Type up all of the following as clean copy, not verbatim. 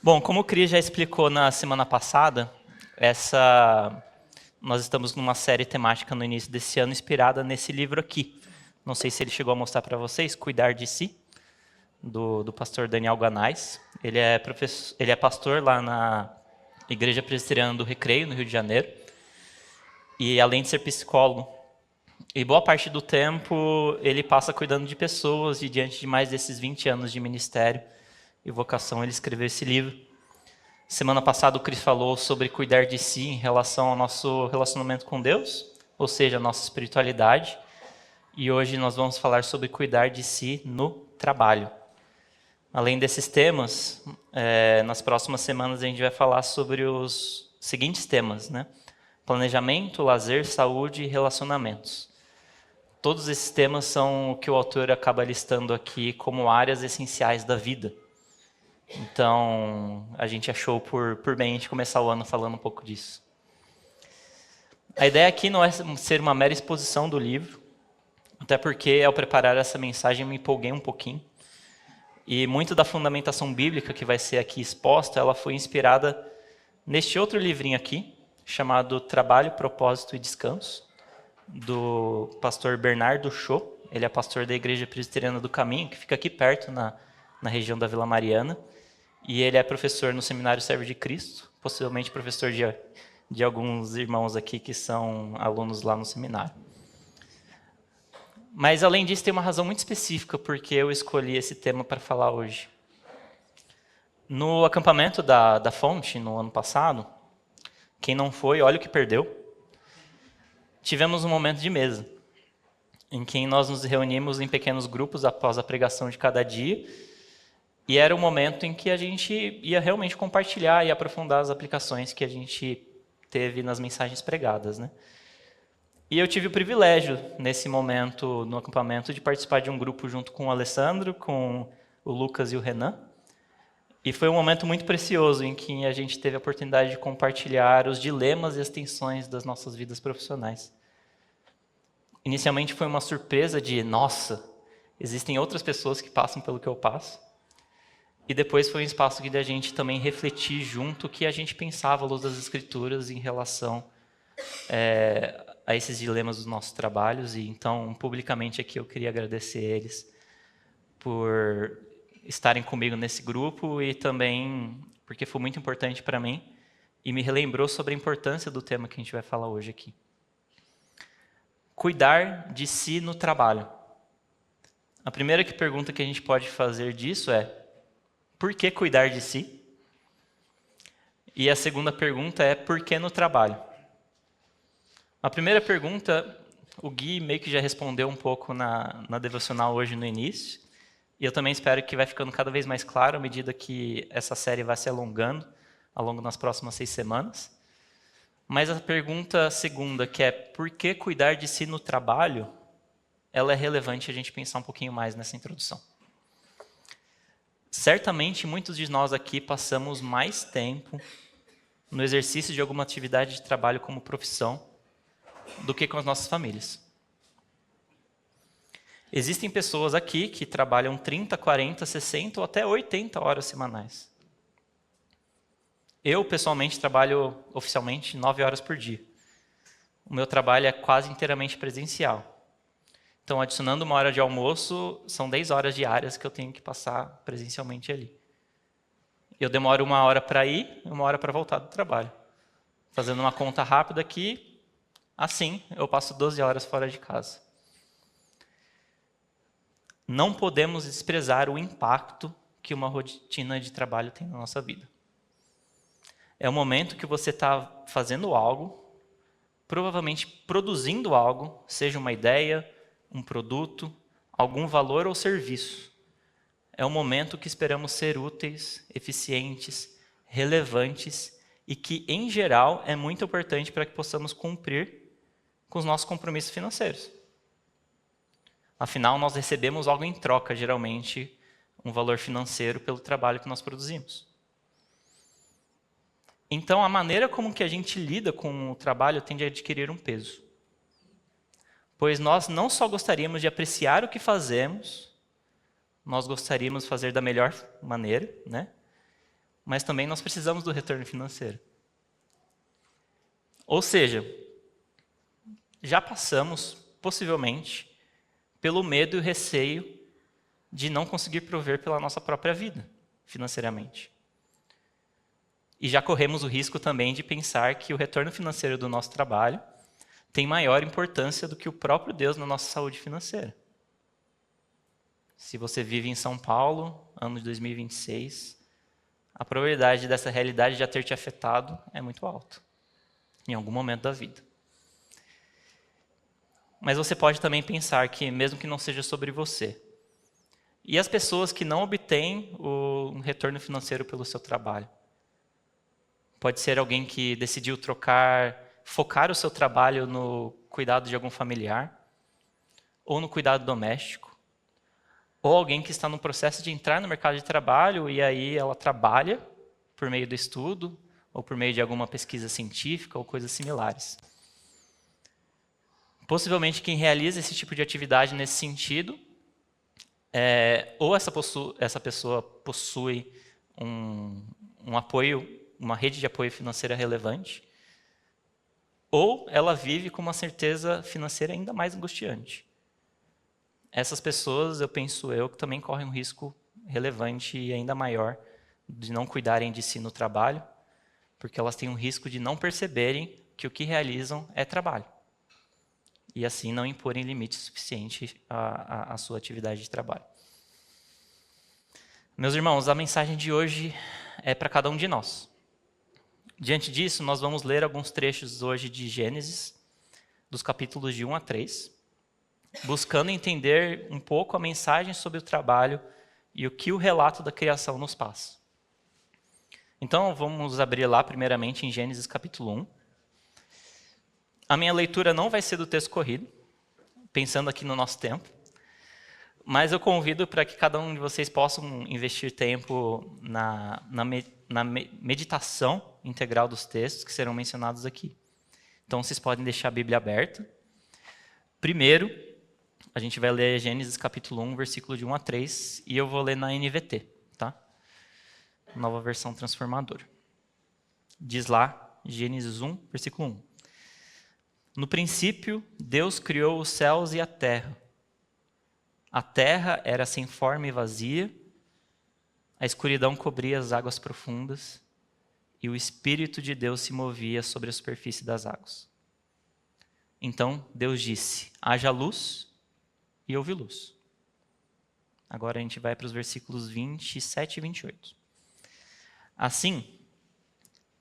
Bom, como o Cris já explicou na semana passada, nós estamos numa série temática no início desse ano inspirada nesse livro aqui. Não sei se ele chegou a mostrar para vocês, Cuidar de Si, do pastor Daniel Ganais. Ele é pastor lá na Igreja Presbiteriana do Recreio, no Rio de Janeiro. E além de ser psicólogo, e boa parte do tempo ele passa cuidando de pessoas, e diante de mais desses 20 anos de ministério e vocação, ele escreveu esse livro. Semana passada o Cris falou sobre cuidar de si em relação ao nosso relacionamento com Deus, ou seja, a nossa espiritualidade. E hoje nós vamos falar sobre cuidar de si no trabalho. Além desses temas, nas próximas semanas a gente vai falar sobre os seguintes temas, né? Planejamento, lazer, saúde e relacionamentos. Todos esses temas são o que o autor acaba listando aqui como áreas essenciais da vida. Então, a gente achou por bem a gente começar o ano falando um pouco disso. A ideia aqui não é ser uma mera exposição do livro, até porque ao preparar essa mensagem eu me empolguei um pouquinho. E muito da fundamentação bíblica que vai ser aqui exposta, ela foi inspirada neste outro livrinho aqui, chamado Trabalho, Propósito e Descanso, do pastor Bernardo Shaw. Ele é pastor da Igreja Presbiteriana do Caminho, que fica aqui perto, na região da Vila Mariana. E ele é professor no Seminário Servo de Cristo, possivelmente professor de alguns irmãos aqui que são alunos lá no seminário. Mas, além disso, tem uma razão muito específica porque eu escolhi esse tema para falar hoje. No acampamento da Fonte, no ano passado, quem não foi, olha o que perdeu. Tivemos um momento de mesa, em que nós nos reunimos em pequenos grupos após a pregação de cada dia, e era o momento em que a gente ia realmente compartilhar e aprofundar as aplicações que a gente teve nas mensagens pregadas, né? E eu tive o privilégio, nesse momento, no acampamento, de participar de um grupo junto com o Alessandro, com o Lucas e o Renan. E foi um momento muito precioso em que a gente teve a oportunidade de compartilhar os dilemas e as tensões das nossas vidas profissionais. Inicialmente foi uma surpresa de, nossa, existem outras pessoas que passam pelo que eu passo. E depois foi um espaço de a gente também refletir junto o que a gente pensava à luz das Escrituras em relação a esses dilemas dos nossos trabalhos. E então, publicamente aqui, eu queria agradecer eles por estarem comigo nesse grupo e também porque foi muito importante para mim e me relembrou sobre a importância do tema que a gente vai falar hoje aqui. Cuidar de si no trabalho. A primeira pergunta que a gente pode fazer disso é: por que cuidar de si? E a segunda pergunta é: por que no trabalho? A primeira pergunta, o Gui meio que já respondeu um pouco na devocional hoje no início, e eu também espero que vai ficando cada vez mais claro à medida que essa série vai se alongando ao longo das próximas 6 semanas. Mas a pergunta segunda, que é por que cuidar de si no trabalho, ela é relevante a gente pensar um pouquinho mais nessa introdução. Certamente, muitos de nós aqui passamos mais tempo no exercício de alguma atividade de trabalho como profissão do que com as nossas famílias. Existem pessoas aqui que trabalham 30, 40, 60 ou até 80 horas semanais. Eu, pessoalmente, trabalho oficialmente 9 horas por dia. O meu trabalho é quase inteiramente presencial. Então, adicionando 1 hora de almoço, são 10 horas diárias que eu tenho que passar presencialmente ali. Eu demoro 1 hora para ir e 1 hora para voltar do trabalho. Fazendo uma conta rápida aqui, assim, eu passo 12 horas fora de casa. Não podemos desprezar o impacto que uma rotina de trabalho tem na nossa vida. É o momento que você está fazendo algo, provavelmente produzindo algo, seja uma ideia, um produto, algum valor ou serviço. É um momento que esperamos ser úteis, eficientes, relevantes e que, em geral, é muito importante para que possamos cumprir com os nossos compromissos financeiros. Afinal, nós recebemos algo em troca, geralmente, um valor financeiro pelo trabalho que nós produzimos. Então, a maneira como que a gente lida com o trabalho tende a adquirir um peso. Pois nós não só gostaríamos de apreciar o que fazemos, nós gostaríamos de fazer da melhor maneira, né? mas também nós precisamos do retorno financeiro. Ou seja, já passamos, possivelmente, pelo medo e o receio de não conseguir prover pela nossa própria vida, financeiramente. E já corremos o risco também de pensar que o retorno financeiro do nosso trabalho tem maior importância do que o próprio Deus na nossa saúde financeira. Se você vive em São Paulo, ano de 2026, a probabilidade dessa realidade já ter te afetado é muito alta, em algum momento da vida. Mas você pode também pensar que, mesmo que não seja sobre você, e as pessoas que não obtêm o retorno financeiro pelo seu trabalho? Pode ser alguém que decidiu focar o seu trabalho no cuidado de algum familiar, ou no cuidado doméstico, ou alguém que está no processo de entrar no mercado de trabalho e aí ela trabalha por meio do estudo, ou por meio de alguma pesquisa científica, ou coisas similares. Possivelmente quem realiza esse tipo de atividade nesse sentido, ou essa pessoa possui um apoio, uma rede de apoio financeira relevante, ou ela vive com uma certeza financeira ainda mais angustiante. Essas pessoas, eu penso que também correm um risco relevante e ainda maior de não cuidarem de si no trabalho, porque elas têm um risco de não perceberem que o que realizam é trabalho. E assim não imporem limite suficiente à sua atividade de trabalho. Meus irmãos, a mensagem de hoje é para cada um de nós. Diante disso, nós vamos ler alguns trechos hoje de Gênesis, dos capítulos de 1 a 3, buscando entender um pouco a mensagem sobre o trabalho e o que o relato da criação nos passa. Então, vamos abrir lá primeiramente em Gênesis capítulo 1. A minha leitura não vai ser do texto corrido, pensando aqui no nosso tempo, mas eu convido para que cada um de vocês possam investir tempo na meditação integral dos textos que serão mencionados aqui. Então, vocês podem deixar a Bíblia aberta. Primeiro, a gente vai ler Gênesis capítulo 1, versículo de 1 a 3, e eu vou ler na NVT, tá? Nova versão transformadora. Diz lá, Gênesis 1, versículo 1. No princípio, Deus criou os céus e a terra. A terra era sem forma e vazia, a escuridão cobria as águas profundas, e o Espírito de Deus se movia sobre a superfície das águas. Então Deus disse: haja luz, e houve luz. Agora a gente vai para os versículos 27 e 28. Assim,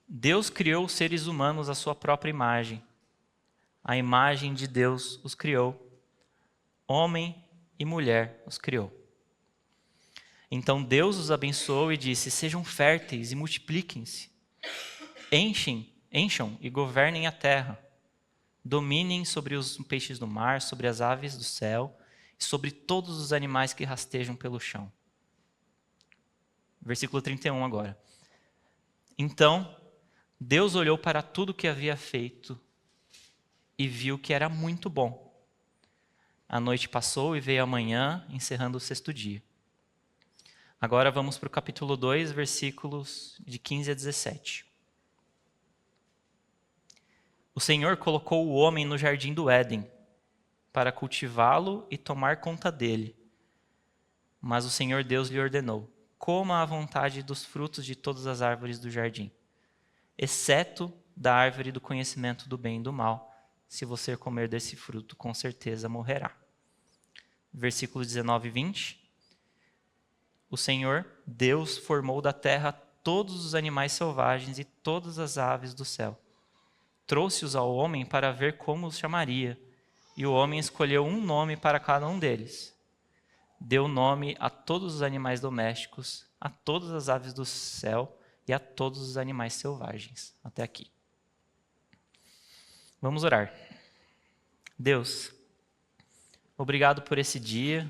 Deus criou os seres humanos à sua própria imagem. A imagem de Deus os criou. Homem e mulher os criou. Então Deus os abençoou e disse: sejam férteis e multipliquem-se. Encham e governem a terra. Dominem sobre os peixes do mar, sobre as aves do céu e sobre todos os animais que rastejam pelo chão. Versículo 31 agora. Então Deus olhou para tudo que havia feito e viu que era muito bom. A noite passou e veio a manhã, encerrando o sexto dia. Agora vamos para o capítulo 2, versículos de 15 a 17. O Senhor colocou o homem no jardim do Éden, para cultivá-lo e tomar conta dele. Mas o Senhor Deus lhe ordenou: coma à vontade dos frutos de todas as árvores do jardim, exceto da árvore do conhecimento do bem e do mal. Se você comer desse fruto, com certeza morrerá. Versículos 19 e 20. O Senhor Deus formou da terra todos os animais selvagens e todas as aves do céu. Trouxe-os ao homem para ver como os chamaria, e o homem escolheu um nome para cada um deles. Deu nome a todos os animais domésticos, a todas as aves do céu e a todos os animais selvagens. Até aqui. Vamos orar. Deus, obrigado por esse dia.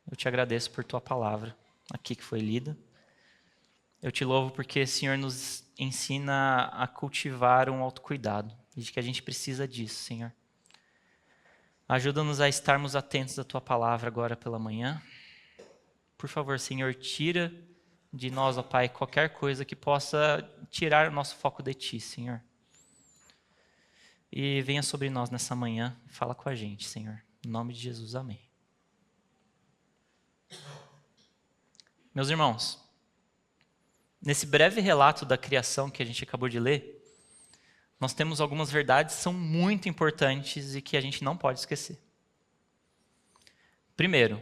Eu te agradeço por tua palavra aqui que foi lida. Eu te louvo porque o Senhor nos ensina a cultivar um autocuidado e de que a gente precisa disso, Senhor. Ajuda-nos a estarmos atentos à tua palavra agora pela manhã. Por favor, Senhor, tira de nós, ó Pai, qualquer coisa que possa tirar o nosso foco de Ti, Senhor. E venha sobre nós nessa manhã e fala com a gente, Senhor. Em nome de Jesus, amém. Meus irmãos, nesse breve relato da criação que a gente acabou de ler, nós temos algumas verdades que são muito importantes e que a gente não pode esquecer. Primeiro,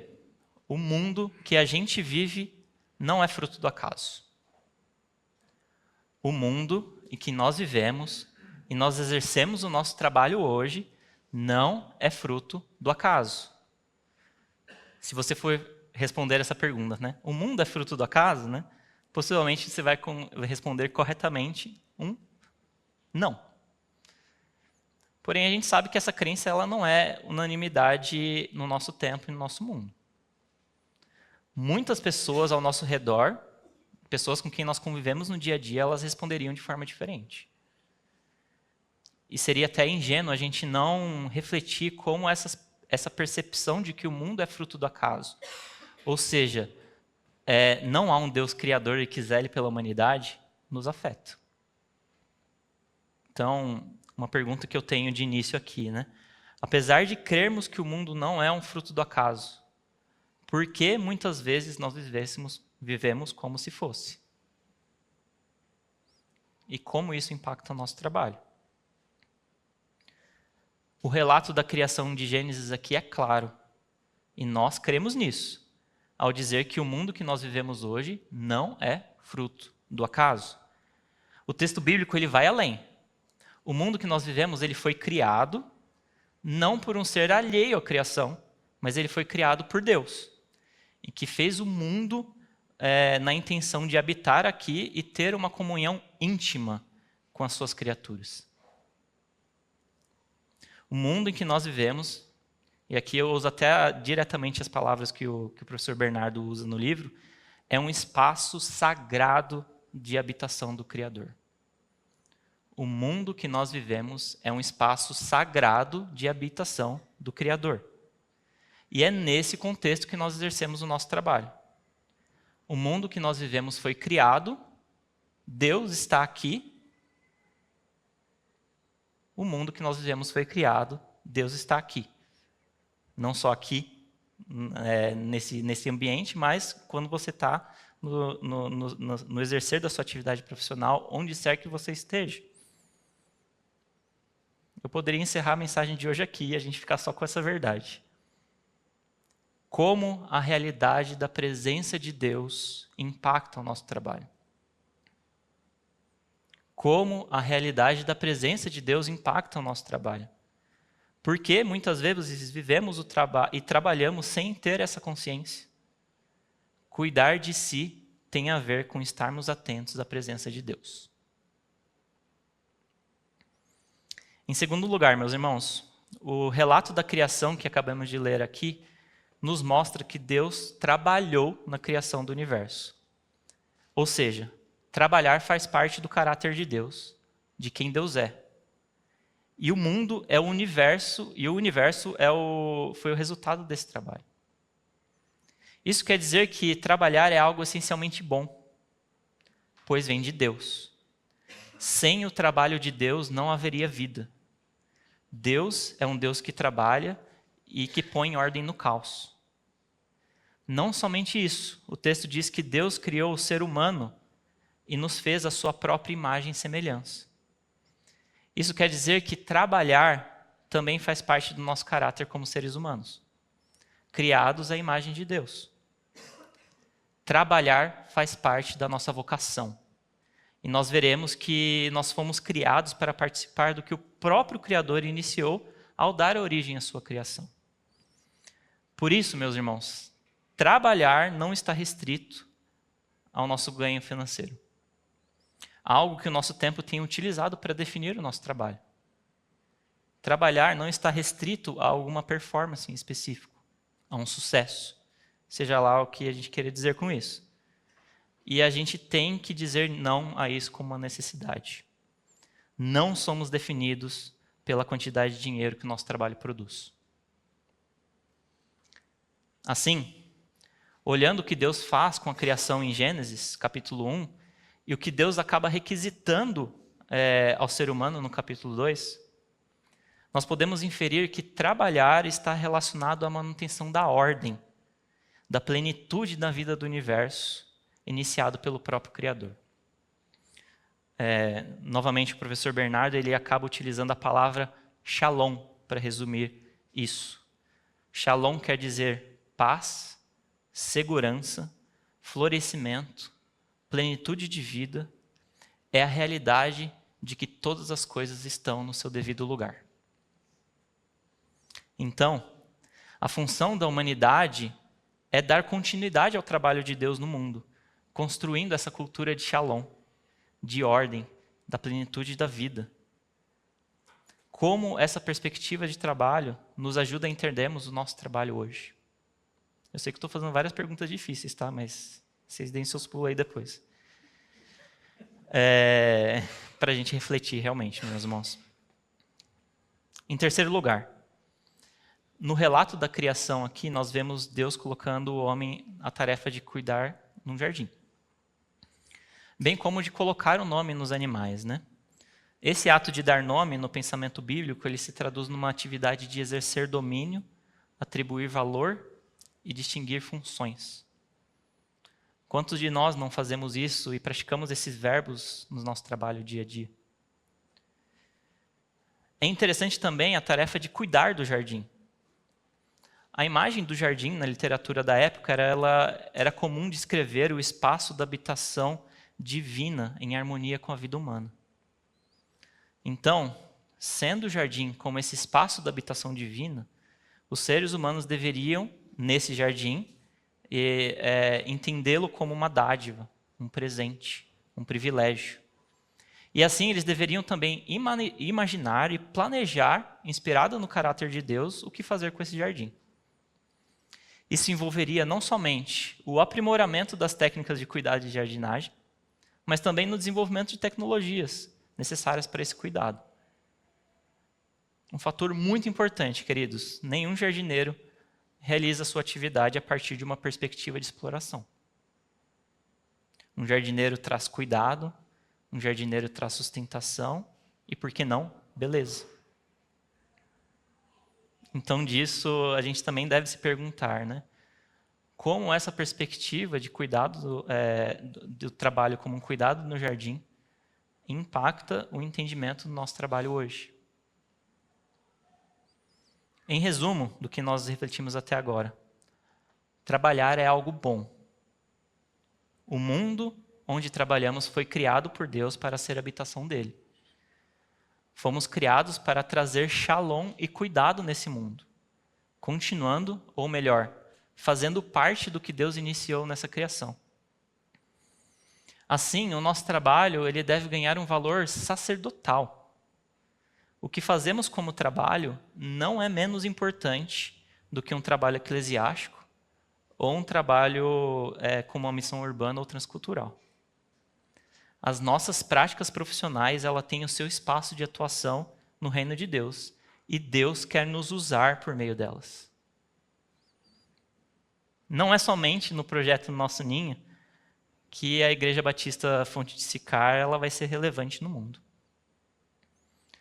o mundo que a gente vive não é fruto do acaso. O mundo em que nós vivemos e nós exercemos o nosso trabalho hoje não é fruto do acaso. Se você for responder essa pergunta, né? O mundo é fruto do acaso, né? Possivelmente você vai responder corretamente um não. Porém, a gente sabe que essa crença ela não é unanimidade no nosso tempo e no nosso mundo. Muitas pessoas ao nosso redor, pessoas com quem nós convivemos no dia a dia, elas responderiam de forma diferente. E seria até ingênuo a gente não refletir como essa percepção de que o mundo é fruto do acaso. Ou seja, não há um Deus criador e que zele pela humanidade, nos afeta. Então, uma pergunta que eu tenho de início aqui, né? Apesar de crermos que o mundo não é um fruto do acaso, por que muitas vezes nós vivemos como se fosse? E como isso impacta o nosso trabalho? O relato da criação de Gênesis aqui é claro, e nós cremos nisso, ao dizer que o mundo que nós vivemos hoje não é fruto do acaso. O texto bíblico ele vai além. O mundo que nós vivemos ele foi criado não por um ser alheio à criação, mas ele foi criado por Deus, e que fez o mundo na intenção de habitar aqui e ter uma comunhão íntima com as suas criaturas. O mundo em que nós vivemos, e aqui eu uso até diretamente as palavras que o professor Bernardo usa no livro, é um espaço sagrado de habitação do Criador. O mundo que nós vivemos é um espaço sagrado de habitação do Criador. E é nesse contexto que nós exercemos o nosso trabalho. O mundo que nós vivemos foi criado, Deus está aqui. O mundo que nós vivemos foi criado, Deus está aqui. Não só aqui, nesse ambiente, mas quando você está no exercer da sua atividade profissional, onde quer que você esteja. Eu poderia encerrar a mensagem de hoje aqui e a gente ficar só com essa verdade. Como a realidade da presença de Deus impacta o nosso trabalho. Como a realidade da presença de Deus impacta o nosso trabalho. Porque muitas vezes vivemos e trabalhamos sem ter essa consciência. Cuidar de si tem a ver com estarmos atentos à presença de Deus. Em segundo lugar, meus irmãos, o relato da criação que acabamos de ler aqui nos mostra que Deus trabalhou na criação do universo. Ou seja, trabalhar faz parte do caráter de Deus, de quem Deus é. E o mundo é o universo, e o universo foi o resultado desse trabalho. Isso quer dizer que trabalhar é algo essencialmente bom, pois vem de Deus. Sem o trabalho de Deus não haveria vida. Deus é um Deus que trabalha e que põe ordem no caos. Não somente isso, o texto diz que Deus criou o ser humano e nos fez a sua própria imagem e semelhança. Isso quer dizer que trabalhar também faz parte do nosso caráter como seres humanos, criados à imagem de Deus. Trabalhar faz parte da nossa vocação. E nós veremos que nós fomos criados para participar do que o próprio Criador iniciou ao dar origem à sua criação. Por isso, meus irmãos, trabalhar não está restrito ao nosso ganho financeiro. Algo que o nosso tempo tem utilizado para definir o nosso trabalho. Trabalhar não está restrito a alguma performance em específico, a um sucesso, seja lá o que a gente queira dizer com isso. E a gente tem que dizer não a isso como uma necessidade. Não somos definidos pela quantidade de dinheiro que o nosso trabalho produz. Assim, olhando o que Deus faz com a criação em Gênesis, capítulo 1, e o que Deus acaba requisitando ao ser humano no capítulo 2, nós podemos inferir que trabalhar está relacionado à manutenção da ordem, da plenitude da vida do universo, iniciado pelo próprio Criador. Novamente, o professor Bernardo ele acaba utilizando a palavra shalom para resumir isso. Shalom quer dizer paz, segurança, florescimento, plenitude de vida. É a realidade de que todas as coisas estão no seu devido lugar. Então, a função da humanidade é dar continuidade ao trabalho de Deus no mundo, construindo essa cultura de shalom, de ordem, da plenitude da vida. Como essa perspectiva de trabalho nos ajuda a entendermos o nosso trabalho hoje? Eu sei que estou fazendo várias perguntas difíceis, tá? Mas vocês deem seus pulos aí depois. Para a gente refletir realmente, meus irmãos. Em terceiro lugar, no relato da criação aqui, nós vemos Deus colocando o homem a tarefa de cuidar num jardim. Bem como de colocar o nome nos animais, né? Esse ato de dar nome no pensamento bíblico, ele se traduz numa atividade de exercer domínio, atribuir valor e distinguir funções. Quantos de nós não fazemos isso e praticamos esses verbos no nosso trabalho dia a dia? É interessante também a tarefa de cuidar do jardim. A imagem do jardim na literatura da época era comum descrever o espaço da habitação divina em harmonia com a vida humana. Então, sendo o jardim como esse espaço da habitação divina, os seres humanos deveriam, nesse jardim, entendê-lo como uma dádiva, um presente, um privilégio. E assim eles deveriam também imaginar e planejar, inspirado no caráter de Deus, o que fazer com esse jardim. Isso envolveria não somente o aprimoramento das técnicas de cuidado de jardinagem, mas também no desenvolvimento de tecnologias necessárias para esse cuidado. Um fator muito importante, queridos, nenhum jardineiro realiza sua atividade a partir de uma perspectiva de exploração. Um jardineiro traz cuidado, um jardineiro traz sustentação e, por que não, beleza. Então, disso, a gente também deve se perguntar, né? Como essa perspectiva de cuidado do trabalho como um cuidado no jardim impacta o entendimento do nosso trabalho hoje. Em resumo do que nós refletimos até agora, trabalhar é algo bom. O mundo onde trabalhamos foi criado por Deus para ser habitação dele. Fomos criados para trazer shalom e cuidado nesse mundo, continuando, ou melhor, fazendo parte do que Deus iniciou nessa criação. Assim, o nosso trabalho ele deve ganhar um valor sacerdotal. O que fazemos como trabalho não é menos importante do que um trabalho eclesiástico ou um trabalho como uma missão urbana ou transcultural. As nossas práticas profissionais ela têm o seu espaço de atuação no reino de Deus e Deus quer nos usar por meio delas. Não é somente no projeto Nosso Ninho que a Igreja Batista Fonte de Sicar ela vai ser relevante no mundo.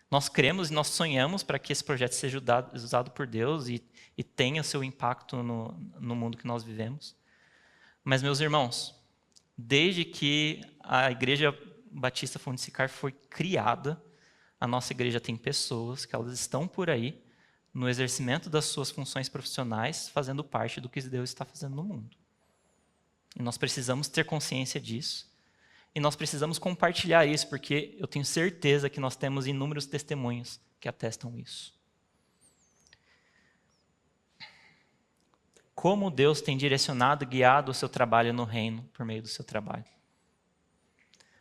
Nós cremos e nós sonhamos para que esse projeto seja usado por Deus e tenha o seu impacto no mundo que nós vivemos. Mas, meus irmãos, desde que a Igreja Batista Fonte de Sicar foi criada, a nossa igreja tem pessoas que elas estão por aí, no exercimento das suas funções profissionais, fazendo parte do que Deus está fazendo no mundo. E nós precisamos ter consciência disso. E nós precisamos compartilhar isso, porque eu tenho certeza que nós temos inúmeros testemunhos que atestam isso. Como Deus tem direcionado e guiado o seu trabalho no reino por meio do seu trabalho.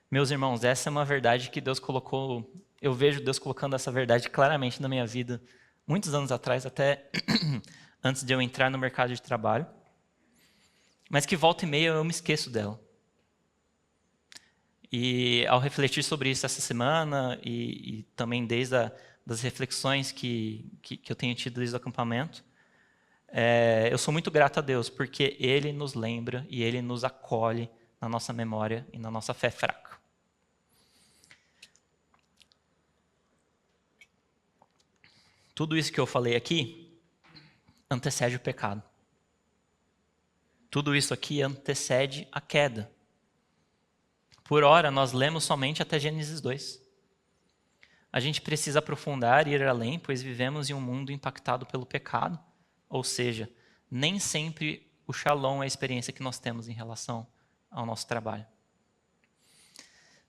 Meus irmãos, essa é uma verdade que Deus colocou, eu vejo Deus colocando essa verdade claramente na minha vida, muitos anos atrás, até antes de eu entrar no mercado de trabalho, mas que volta e meia eu me esqueço dela. E ao refletir sobre isso essa semana e também desde das reflexões que eu tenho tido desde o acampamento, eu sou muito grato a Deus, porque Ele nos lembra e Ele nos acolhe na nossa memória e na nossa fé fraca. Tudo isso que eu falei aqui antecede o pecado. Tudo isso aqui antecede a queda. Por ora, nós lemos somente até Gênesis 2. A gente precisa aprofundar e ir além, pois vivemos em um mundo impactado pelo pecado. Ou seja, nem sempre o shalom é a experiência que nós temos em relação ao nosso trabalho.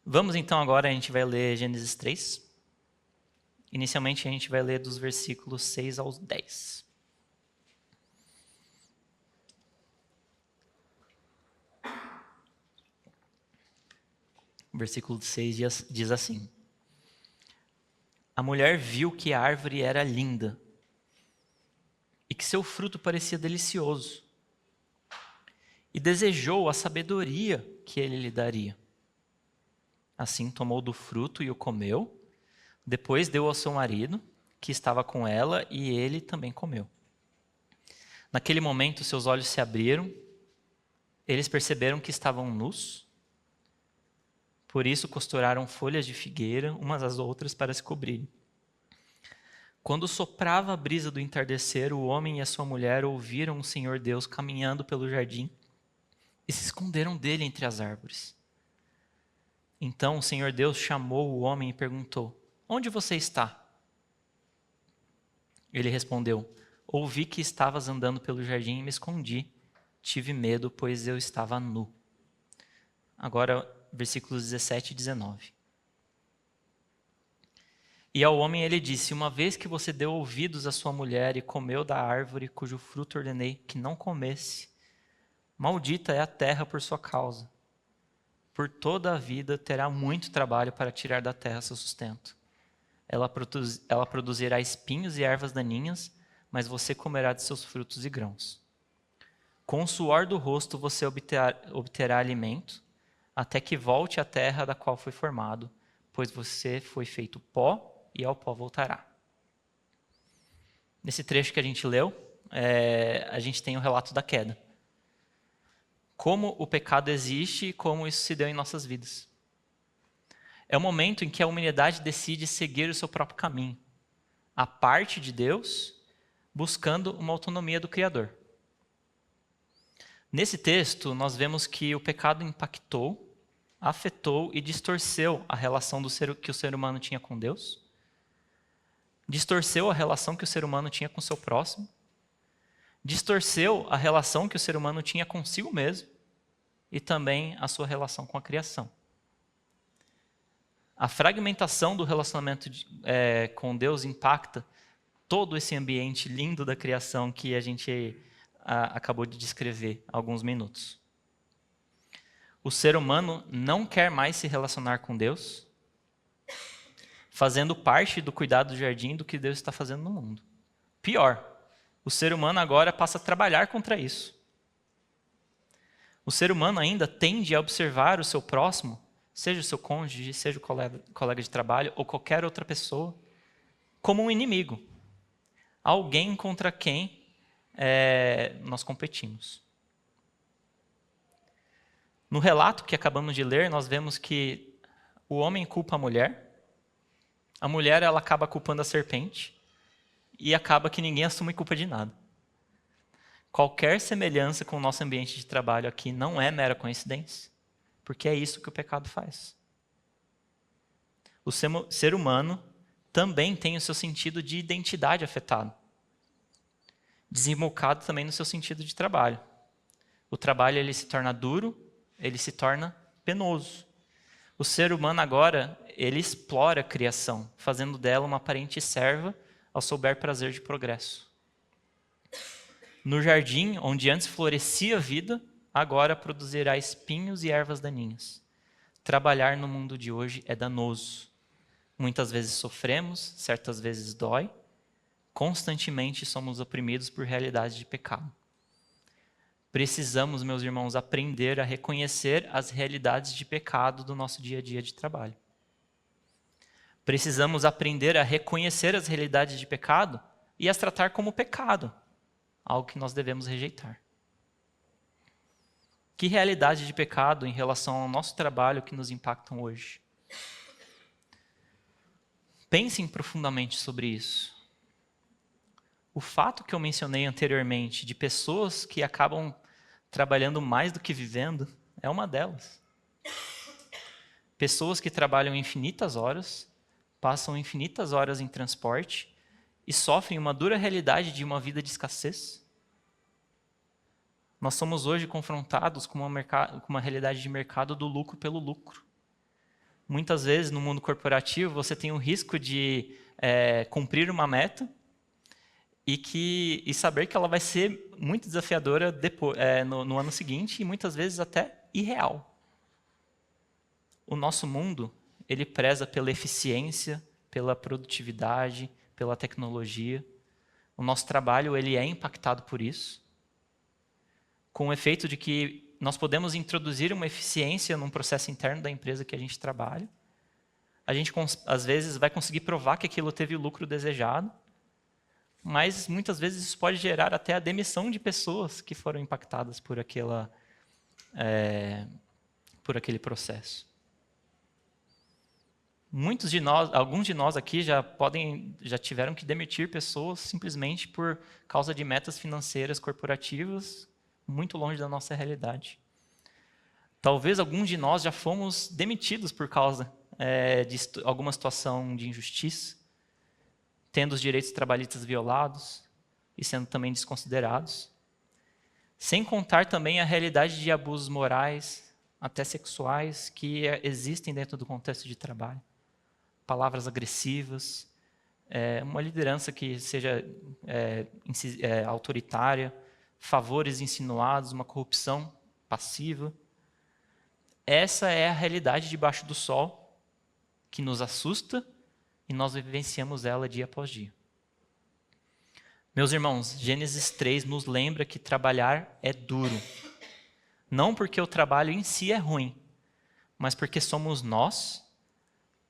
Vamos então agora, a gente vai ler Gênesis 3. Inicialmente a gente vai ler dos versículos 6 aos 10. O versículo 6 diz assim: A mulher viu que a árvore era linda e que seu fruto parecia delicioso, e desejou a sabedoria que ele lhe daria. Assim tomou do fruto e o comeu, depois deu ao seu marido, que estava com ela, e ele também comeu. Naquele momento seus olhos se abriram, eles perceberam que estavam nus, por isso costuraram folhas de figueira umas às outras para se cobrirem. Quando soprava a brisa do entardecer, o homem e a sua mulher ouviram o Senhor Deus caminhando pelo jardim e se esconderam dele entre as árvores. Então o Senhor Deus chamou o homem e perguntou: Onde você está? Ele respondeu: Ouvi que estavas andando pelo jardim e me escondi. Tive medo, pois eu estava nu. Agora, versículos 17 e 19. E ao homem ele disse: Uma vez que você deu ouvidos à sua mulher e comeu da árvore cujo fruto ordenei que não comesse, maldita é a terra por sua causa. Por toda a vida terá muito trabalho para tirar da terra seu sustento. Ela produzirá espinhos e ervas daninhas, mas você comerá de seus frutos e grãos. Com o suor do rosto você obterá alimento, até que volte à terra da qual foi formado, pois você foi feito pó e ao pó voltará. Nesse trecho que a gente leu, a gente tem o relato da queda. Como o pecado existe e como isso se deu em nossas vidas. É o momento em que a humanidade decide seguir o seu próprio caminho, a parte de Deus, buscando uma autonomia do Criador. Nesse texto, nós vemos que o pecado impactou, afetou e distorceu a relação que o ser humano tinha com Deus, distorceu a relação que o ser humano tinha com o seu próximo, distorceu a relação que o ser humano tinha consigo mesmo e também a sua relação com a criação. A fragmentação do relacionamento com Deus impacta todo esse ambiente lindo da criação que a gente acabou de descrever há alguns minutos. O ser humano não quer mais se relacionar com Deus, fazendo parte do cuidado do jardim do que Deus está fazendo no mundo. Pior, o ser humano agora passa a trabalhar contra isso. O ser humano ainda tende a observar o seu próximo, seja o seu cônjuge, seja o colega de trabalho ou qualquer outra pessoa, como um inimigo. Alguém contra quem nós competimos. No relato que acabamos de ler, nós vemos que o homem culpa a mulher ela acaba culpando a serpente e acaba que ninguém assume culpa de nada. Qualquer semelhança com o nosso ambiente de trabalho aqui não é mera coincidência, porque é isso que o pecado faz. O ser humano também tem o seu sentido de identidade afetado, desembocado também no seu sentido de trabalho. O trabalho ele se torna duro, ele se torna penoso. O ser humano agora, ele explora a criação, fazendo dela uma aparente serva ao seu bel prazer de progresso. No jardim, onde antes florescia a vida, agora produzirá espinhos e ervas daninhas. Trabalhar no mundo de hoje é danoso. Muitas vezes sofremos, certas vezes dói. Constantemente somos oprimidos por realidades de pecado. Precisamos, meus irmãos, aprender a reconhecer as realidades de pecado do nosso dia a dia de trabalho. Precisamos aprender a reconhecer as realidades de pecado e as tratar como pecado. algo que nós devemos rejeitar. Que realidade de pecado em relação ao nosso trabalho que nos impactam hoje? Pensem profundamente sobre isso. O fato que eu mencionei anteriormente de pessoas que acabam trabalhando mais do que vivendo é uma delas. Pessoas que trabalham infinitas horas, passam infinitas horas em transporte e sofrem uma dura realidade de uma vida de escassez. Nós somos hoje confrontados com uma realidade de mercado do lucro pelo lucro. Muitas vezes, no mundo corporativo, você tem o risco de cumprir uma meta e saber que ela vai ser muito desafiadora no ano seguinte e muitas vezes até irreal. O nosso mundo, ele preza pela eficiência, pela produtividade, pela tecnologia. O nosso trabalho, ele é impactado por isso, com o efeito de que nós podemos introduzir uma eficiência num processo interno da empresa que a gente trabalha. A gente, às vezes, vai conseguir provar que aquilo teve o lucro desejado, mas muitas vezes isso pode gerar até a demissão de pessoas que foram impactadas por aquele processo. Alguns de nós aqui já tiveram que demitir pessoas simplesmente por causa de metas financeiras corporativas muito longe da nossa realidade. Talvez alguns de nós já fomos demitidos por causa de alguma situação de injustiça, tendo os direitos trabalhistas violados e sendo também desconsiderados. Sem contar também a realidade de abusos morais, até sexuais, que existem dentro do contexto de trabalho. Palavras agressivas, uma liderança que seja autoritária, favores insinuados, uma corrupção passiva. Essa é a realidade debaixo do sol que nos assusta e nós vivenciamos ela dia após dia. Meus irmãos, Gênesis 3 nos lembra que trabalhar é duro. Não porque o trabalho em si é ruim, mas porque somos nós,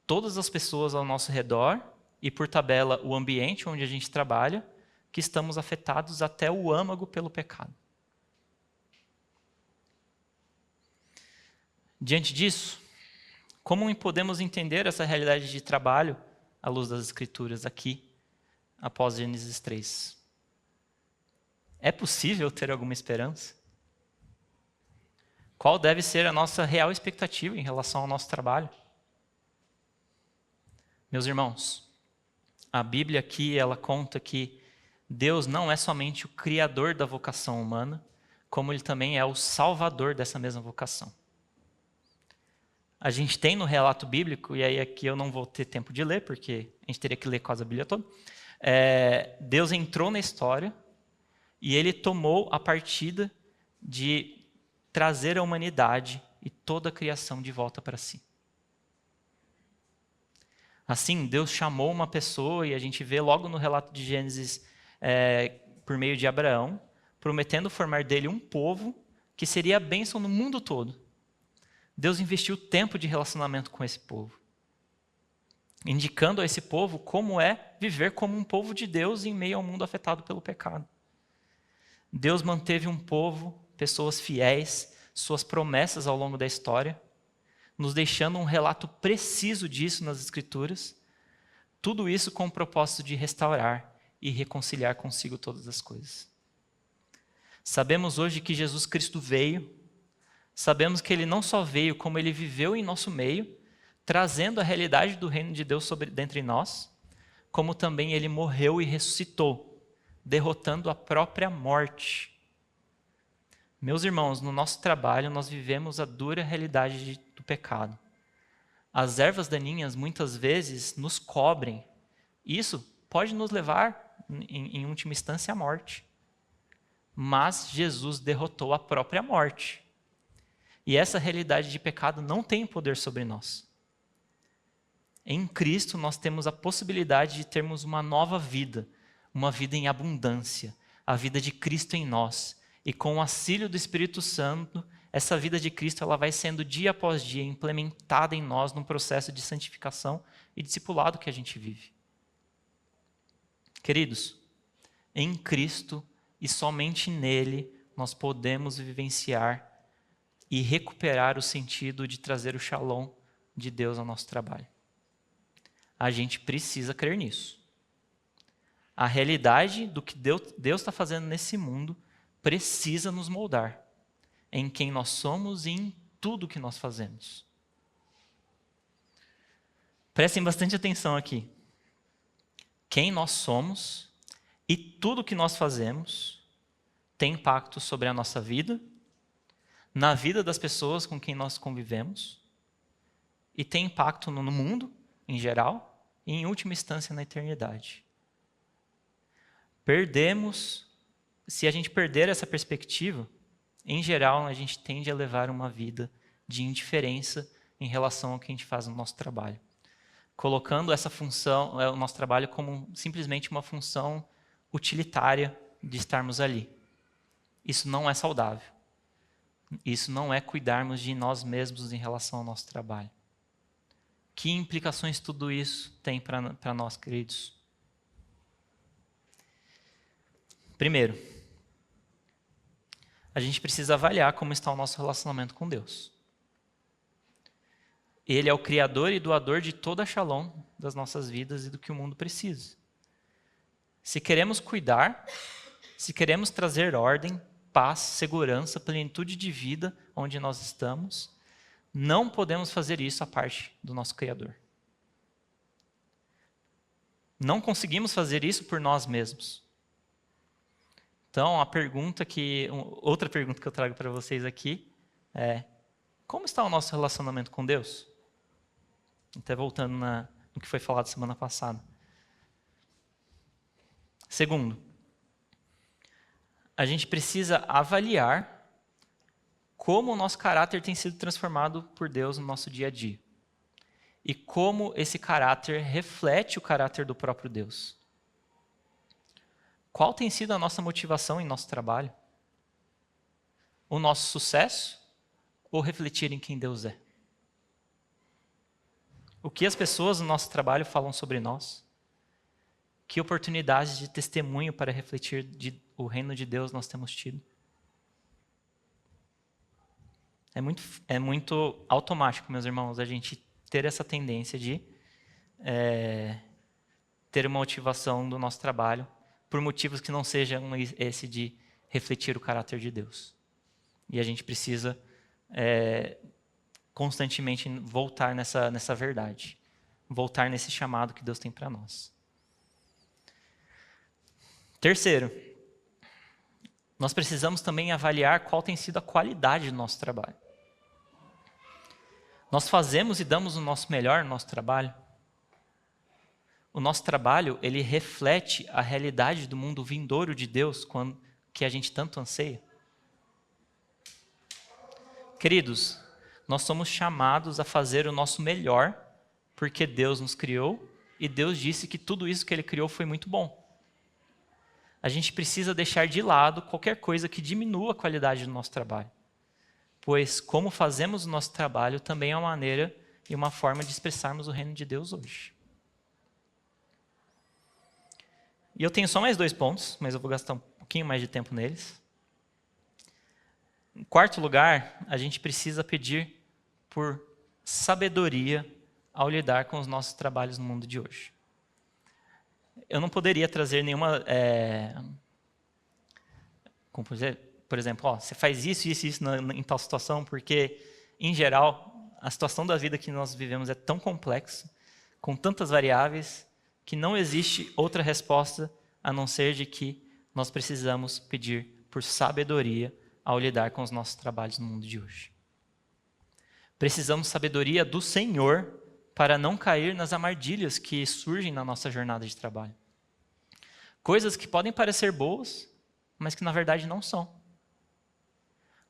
todas as pessoas ao nosso redor e, por tabela, o ambiente onde a gente trabalha, que estamos afetados até o âmago pelo pecado. Diante disso, como podemos entender essa realidade de trabalho à luz das Escrituras aqui, após Gênesis 3? É possível ter alguma esperança? Qual deve ser a nossa real expectativa em relação ao nosso trabalho? Meus irmãos, a Bíblia aqui ela conta que Deus não é somente o criador da vocação humana, como Ele também é o salvador dessa mesma vocação. A gente tem no relato bíblico, e aí aqui eu não vou ter tempo de ler, porque a gente teria que ler quase a Bíblia toda. Deus entrou na história e Ele tomou a partida de trazer a humanidade e toda a criação de volta para si. Assim, Deus chamou uma pessoa, e a gente vê logo no relato de Gênesis, por meio de Abraão, prometendo formar dele um povo que seria a bênção no mundo todo. Deus investiu tempo de relacionamento com esse povo, indicando a esse povo como é viver como um povo de Deus em meio ao mundo afetado pelo pecado. Deus manteve um povo, pessoas fiéis, suas promessas ao longo da história, nos deixando um relato preciso disso nas Escrituras, tudo isso com o propósito de restaurar e reconciliar consigo todas as coisas. Sabemos hoje que Jesus Cristo veio, sabemos que Ele não só veio, como Ele viveu em nosso meio, trazendo a realidade do reino de Deus dentre nós, como também Ele morreu e ressuscitou, derrotando a própria morte. Meus irmãos, no nosso trabalho nós vivemos a dura realidade do pecado. As ervas daninhas muitas vezes nos cobrem. Isso pode nos levar, em última instância, à morte. Mas Jesus derrotou a própria morte. E essa realidade de pecado não tem poder sobre nós. Em Cristo nós temos a possibilidade de termos uma nova vida, uma vida em abundância, a vida de Cristo em nós. E com o auxílio do Espírito Santo, essa vida de Cristo ela vai sendo dia após dia implementada em nós num processo de santificação e discipulado que a gente vive. Queridos, em Cristo e somente nele nós podemos vivenciar e recuperar o sentido de trazer o shalom de Deus ao nosso trabalho. A gente precisa crer nisso. A realidade do que Deus está fazendo nesse mundo precisa nos moldar em quem nós somos e em tudo que nós fazemos. Prestem bastante atenção aqui. Quem nós somos e tudo que nós fazemos tem impacto sobre a nossa vida, na vida das pessoas com quem nós convivemos, e tem impacto no mundo em geral e, em última instância, na eternidade. Se a gente perder essa perspectiva, em geral, a gente tende a levar uma vida de indiferença em relação ao que a gente faz no nosso trabalho, colocando essa função, o nosso trabalho, como simplesmente uma função utilitária de estarmos ali. Isso não é saudável. Isso não é cuidarmos de nós mesmos em relação ao nosso trabalho. Que implicações tudo isso tem para nós, queridos? Primeiro, a gente precisa avaliar como está o nosso relacionamento com Deus. Ele é o criador e doador de toda a shalom das nossas vidas e do que o mundo precisa. Se queremos cuidar, se queremos trazer ordem, paz, segurança, plenitude de vida onde nós estamos, não podemos fazer isso à parte do nosso Criador. Não conseguimos fazer isso por nós mesmos. Então, outra pergunta que eu trago para vocês aqui é: como está o nosso relacionamento com Deus? Até voltando no que foi falado semana passada. Segundo, a gente precisa avaliar como o nosso caráter tem sido transformado por Deus no nosso dia a dia. E como esse caráter reflete o caráter do próprio Deus. Qual tem sido a nossa motivação em nosso trabalho? O nosso sucesso ou refletir em quem Deus é? O que as pessoas no nosso trabalho falam sobre nós? Que oportunidades de testemunho para refletir o reino de Deus nós temos tido? É muito automático, meus irmãos, a gente ter essa tendência de ter uma motivação do nosso trabalho por motivos que não sejam esse de refletir o caráter de Deus. E a gente precisa constantemente voltar nessa verdade, voltar nesse chamado que Deus tem para nós. Terceiro, nós precisamos também avaliar qual tem sido a qualidade do nosso trabalho. Nós fazemos e damos o nosso melhor no nosso trabalho? O nosso trabalho, ele reflete a realidade do mundo vindouro de Deus, que a gente tanto anseia? Queridos, nós somos chamados a fazer o nosso melhor, porque Deus nos criou, e Deus disse que tudo isso que Ele criou foi muito bom. A gente precisa deixar de lado qualquer coisa que diminua a qualidade do nosso trabalho. Pois como fazemos o nosso trabalho também é uma maneira e uma forma de expressarmos o reino de Deus hoje. E eu tenho só mais 2 pontos, mas eu vou gastar um pouquinho mais de tempo neles. Em quarto lugar, a gente precisa pedir por sabedoria ao lidar com os nossos trabalhos no mundo de hoje. Eu não poderia trazer nenhuma... por exemplo, você faz isso em tal situação, porque, em geral, a situação da vida que nós vivemos é tão complexa, com tantas variáveis, que não existe outra resposta a não ser de que nós precisamos pedir por sabedoria ao lidar com os nossos trabalhos no mundo de hoje. Precisamos de sabedoria do Senhor para não cair nas armadilhas que surgem na nossa jornada de trabalho. Coisas que podem parecer boas, mas que na verdade não são.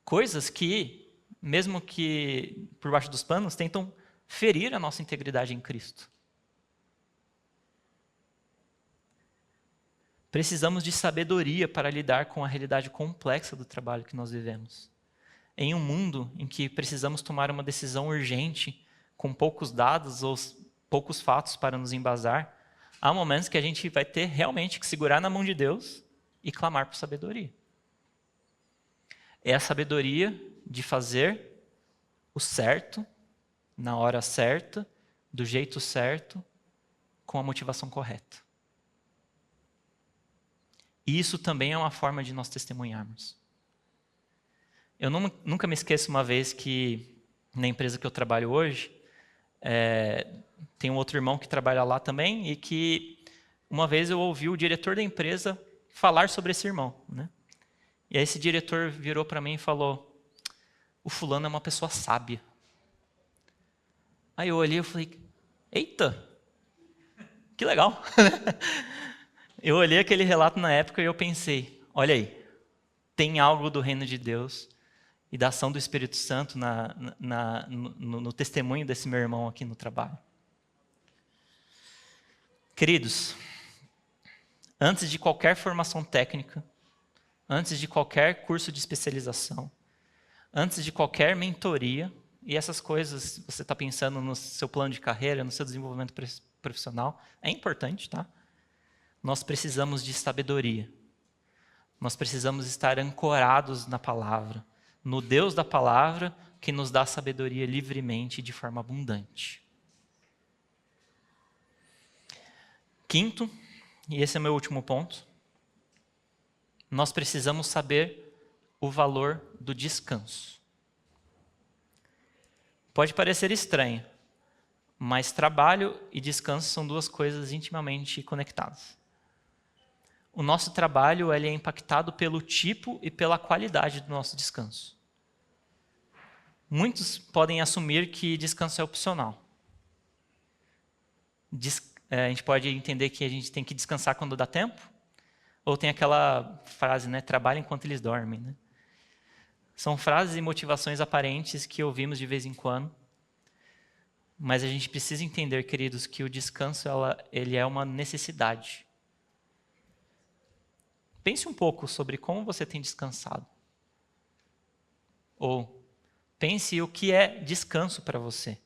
Coisas que, mesmo que por baixo dos panos, tentam ferir a nossa integridade em Cristo. Precisamos de sabedoria para lidar com a realidade complexa do trabalho que nós vivemos. Em um mundo em que precisamos tomar uma decisão urgente, com poucos dados ou poucos fatos para nos embasar, há momentos que a gente vai ter realmente que segurar na mão de Deus e clamar por sabedoria. É a sabedoria de fazer o certo, na hora certa, do jeito certo, com a motivação correta. E isso também é uma forma de nós testemunharmos. Eu nunca me esqueço uma vez que, na empresa que eu trabalho hoje, tem um outro irmão que trabalha lá também, e que uma vez eu ouvi o diretor da empresa falar sobre esse irmão, né? E aí esse diretor virou para mim e falou: o fulano é uma pessoa sábia. Aí eu olhei e falei: eita, que legal. Eu olhei aquele relato na época e eu pensei: olha aí, tem algo do reino de Deus e da ação do Espírito Santo no testemunho desse meu irmão aqui no trabalho. Queridos, antes de qualquer formação técnica, antes de qualquer curso de especialização, antes de qualquer mentoria, e essas coisas, você está pensando no seu plano de carreira, no seu desenvolvimento profissional, é importante, tá? Nós precisamos de sabedoria. Nós precisamos estar ancorados na palavra, no Deus da palavra, que nos dá sabedoria livremente e de forma abundante. Quinto, e esse é o meu último ponto, nós precisamos saber o valor do descanso. Pode parecer estranho, mas trabalho e descanso são duas coisas intimamente conectadas. O nosso trabalho ele é impactado pelo tipo e pela qualidade do nosso descanso. Muitos podem assumir que descanso é opcional. A gente pode entender que a gente tem que descansar quando dá tempo, ou tem aquela frase, né, trabalha enquanto eles dormem, né? São frases e motivações aparentes que ouvimos de vez em quando, mas a gente precisa entender, queridos, que o descanso ele é uma necessidade. Pense um pouco sobre como você tem descansado. Ou pense o que é descanso para você.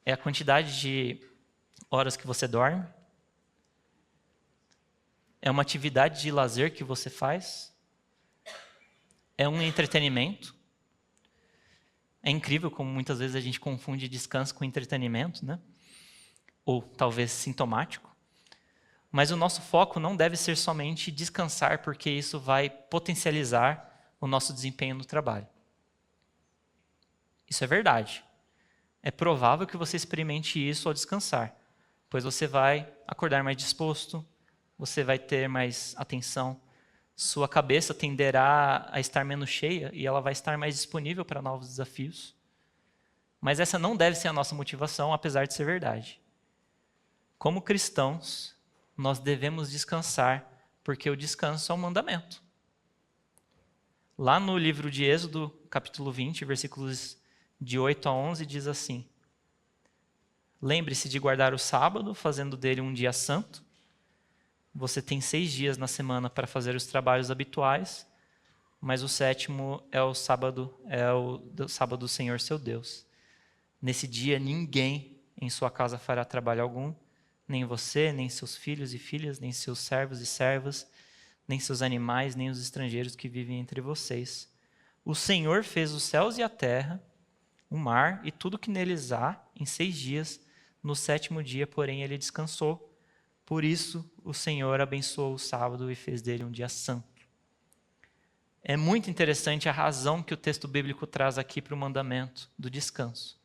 É a quantidade de horas que você dorme? É uma atividade de lazer que você faz? É um entretenimento? É incrível como muitas vezes a gente confunde descanso com entretenimento, né? Ou talvez sintomático. Mas o nosso foco não deve ser somente descansar, porque isso vai potencializar o nosso desempenho no trabalho. Isso é verdade. É provável que você experimente isso ao descansar, pois você vai acordar mais disposto, você vai ter mais atenção, sua cabeça tenderá a estar menos cheia e ela vai estar mais disponível para novos desafios. Mas essa não deve ser a nossa motivação, apesar de ser verdade. Como cristãos, nós devemos descansar, porque o descanso é um mandamento. Lá no livro de Êxodo, capítulo 20, versículos de 8 a 11, diz assim: lembre-se de guardar o sábado, fazendo dele um dia santo. Você tem 6 dias na semana para fazer os trabalhos habituais, mas o sétimo é o sábado do Senhor seu Deus. Nesse dia ninguém em sua casa fará trabalho algum, nem você, nem seus filhos e filhas, nem seus servos e servas, nem seus animais, nem os estrangeiros que vivem entre vocês. O Senhor fez os céus e a terra, o mar e tudo que neles há em 6 dias. No 7º dia, porém, ele descansou. Por isso, o Senhor abençoou o sábado e fez dele um dia santo. É muito interessante a razão que o texto bíblico traz aqui para o mandamento do descanso.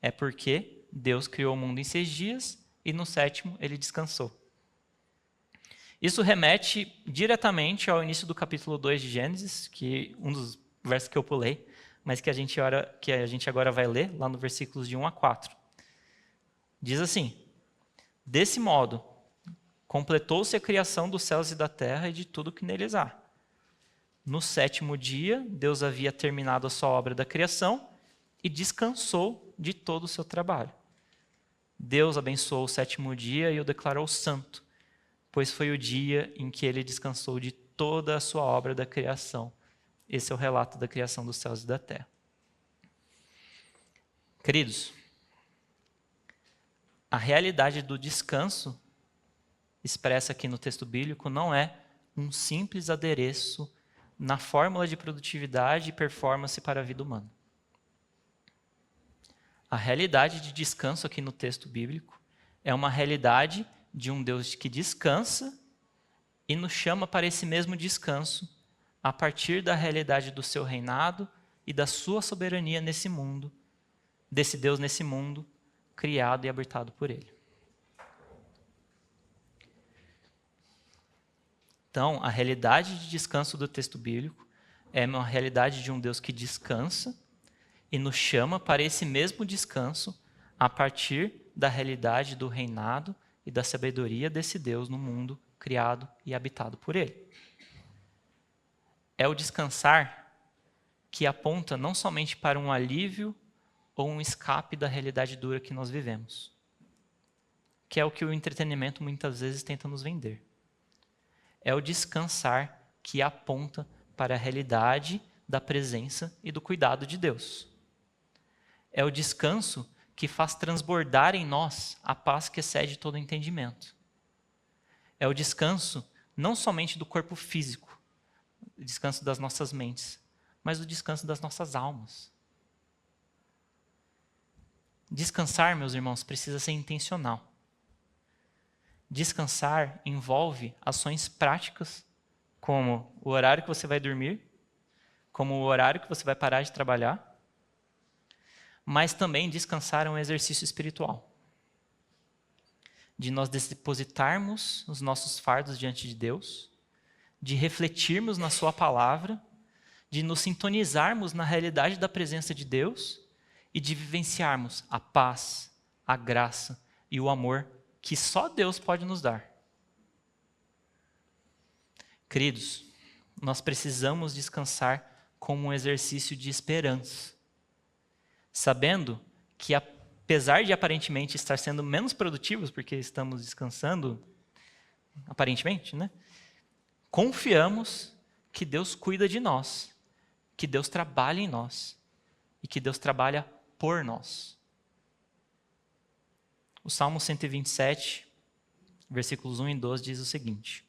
É porque Deus criou o mundo em 6 dias e no 7º ele descansou. Isso remete diretamente ao início do capítulo 2 de Gênesis, que um dos versos que eu pulei, mas que a gente agora vai ler, lá no versículos de 1 a 4. Diz assim: desse modo, completou-se a criação dos céus e da terra e de tudo que neles há. No 7º dia, Deus havia terminado a sua obra da criação e descansou de todo o seu trabalho. Deus abençoou o 7º dia e o declarou santo, pois foi o dia em que ele descansou de toda a sua obra da criação. Esse é o relato da criação dos céus e da terra. Queridos, a realidade do descanso expressa aqui no texto bíblico não é um simples adereço na fórmula de produtividade e performance para a vida humana. A realidade de descanso aqui no texto bíblico é uma realidade de um Deus que descansa e nos chama para esse mesmo descanso a partir da realidade do seu reinado e da sua soberania nesse mundo, desse Deus nesse mundo, criado e habitado por Ele. Então, a realidade de descanso do texto bíblico é uma realidade de um Deus que descansa e nos chama para esse mesmo descanso a partir da realidade do reinado e da sabedoria desse Deus no mundo criado e habitado por Ele. É o descansar que aponta não somente para um alívio ou um escape da realidade dura que nós vivemos, que é o que o entretenimento muitas vezes tenta nos vender. É o descansar que aponta para a realidade da presença e do cuidado de Deus. É o descanso que faz transbordar em nós a paz que excede todo entendimento. É o descanso não somente do corpo físico, o descanso das nossas mentes, mas o descanso das nossas almas. Descansar, meus irmãos, precisa ser intencional. Descansar envolve ações práticas, como o horário que você vai dormir, como o horário que você vai parar de trabalhar, mas também descansar é um exercício espiritual, de nós depositarmos os nossos fardos diante de Deus, de refletirmos na sua palavra, de nos sintonizarmos na realidade da presença de Deus e de vivenciarmos a paz, a graça e o amor que só Deus pode nos dar. Queridos, nós precisamos descansar como um exercício de esperança, sabendo que apesar de aparentemente estar sendo menos produtivos, porque estamos descansando, aparentemente, né? Confiamos que Deus cuida de nós, que Deus trabalha em nós e que Deus trabalha por nós. O Salmo 127, versículos 1 e 12 diz o seguinte: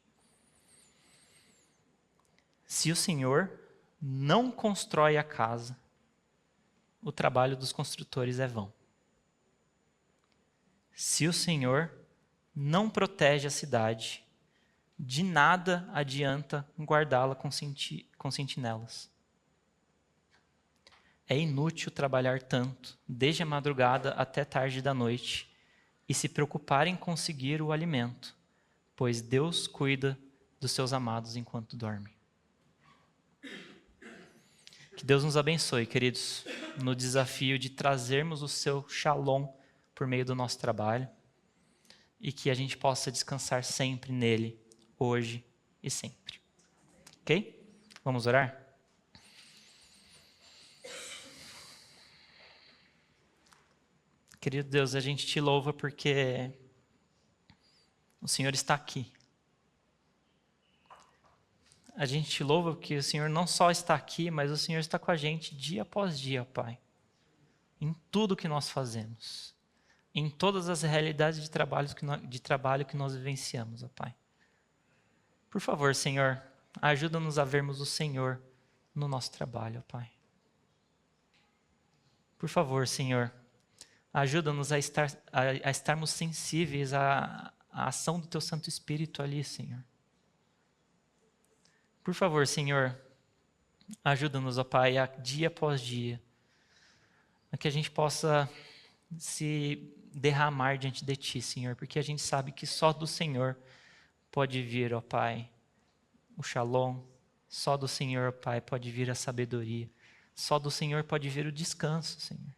se o Senhor não constrói a casa, o trabalho dos construtores é vão. Se o Senhor não protege a cidade, de nada adianta guardá-la com sentinelas. É inútil trabalhar tanto, desde a madrugada até tarde da noite, e se preocupar em conseguir o alimento, pois Deus cuida dos seus amados enquanto dormem. Que Deus nos abençoe, queridos, no desafio de trazermos o seu shalom por meio do nosso trabalho e que a gente possa descansar sempre nele, hoje e sempre. Ok? Vamos orar? Querido Deus, a gente te louva porque o Senhor está aqui. A gente te louva porque o Senhor não só está aqui, mas o Senhor está com a gente dia após dia, Pai. Em tudo que nós fazemos. Em todas as realidades de trabalho que nós vivenciamos, ó Pai. Por favor, Senhor, ajuda-nos a vermos o Senhor no nosso trabalho, ó Pai. Por favor, Senhor, ajuda-nos a estarmos sensíveis à ação do Teu Santo Espírito ali, Senhor. Por favor, Senhor, ajuda-nos, ó Pai, dia após dia, a que a gente possa se derramar diante de Ti, Senhor, porque a gente sabe que só do Senhor pode vir, ó Pai, o shalom, só do Senhor, ó Pai, pode vir a sabedoria, só do Senhor pode vir o descanso, Senhor.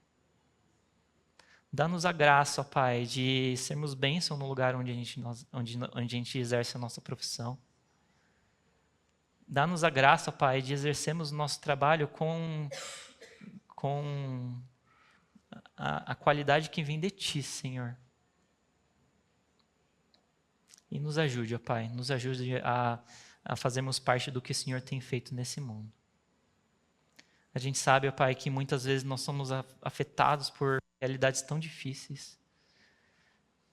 Dá-nos a graça, ó Pai, de sermos bênção no lugar onde a gente exerce a nossa profissão. Dá-nos a graça, ó Pai, de exercermos o nosso trabalho com a qualidade que vem de Ti, Senhor. E nos ajude, ó Pai, nos ajude a fazermos parte do que o Senhor tem feito nesse mundo. A gente sabe, ó Pai, que muitas vezes nós somos afetados por realidades tão difíceis.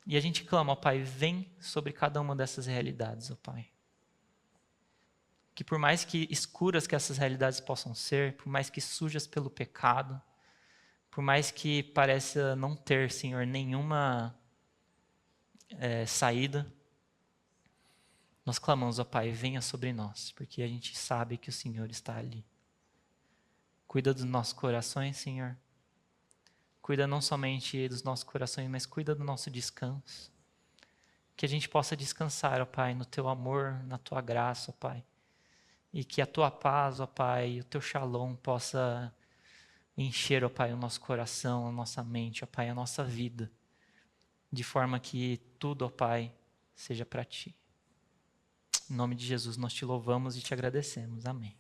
E a gente clama, ó Pai, vem sobre cada uma dessas realidades, ó Pai. Que por mais que escuras que essas realidades possam ser, por mais que sujas pelo pecado, por mais que pareça não ter, Senhor, nenhuma saída, nós clamamos, ó Pai, venha sobre nós, porque a gente sabe que o Senhor está ali. Cuida dos nossos corações, Senhor. Cuida não somente dos nossos corações, mas cuida do nosso descanso. Que a gente possa descansar, ó Pai, no Teu amor, na Tua graça, ó Pai. E que a Tua paz, ó Pai, e o Teu shalom possa encher, ó Pai, o nosso coração, a nossa mente, ó Pai, a nossa vida. De forma que tudo, ó Pai, seja para Ti. Em nome de Jesus, nós Te louvamos e Te agradecemos. Amém.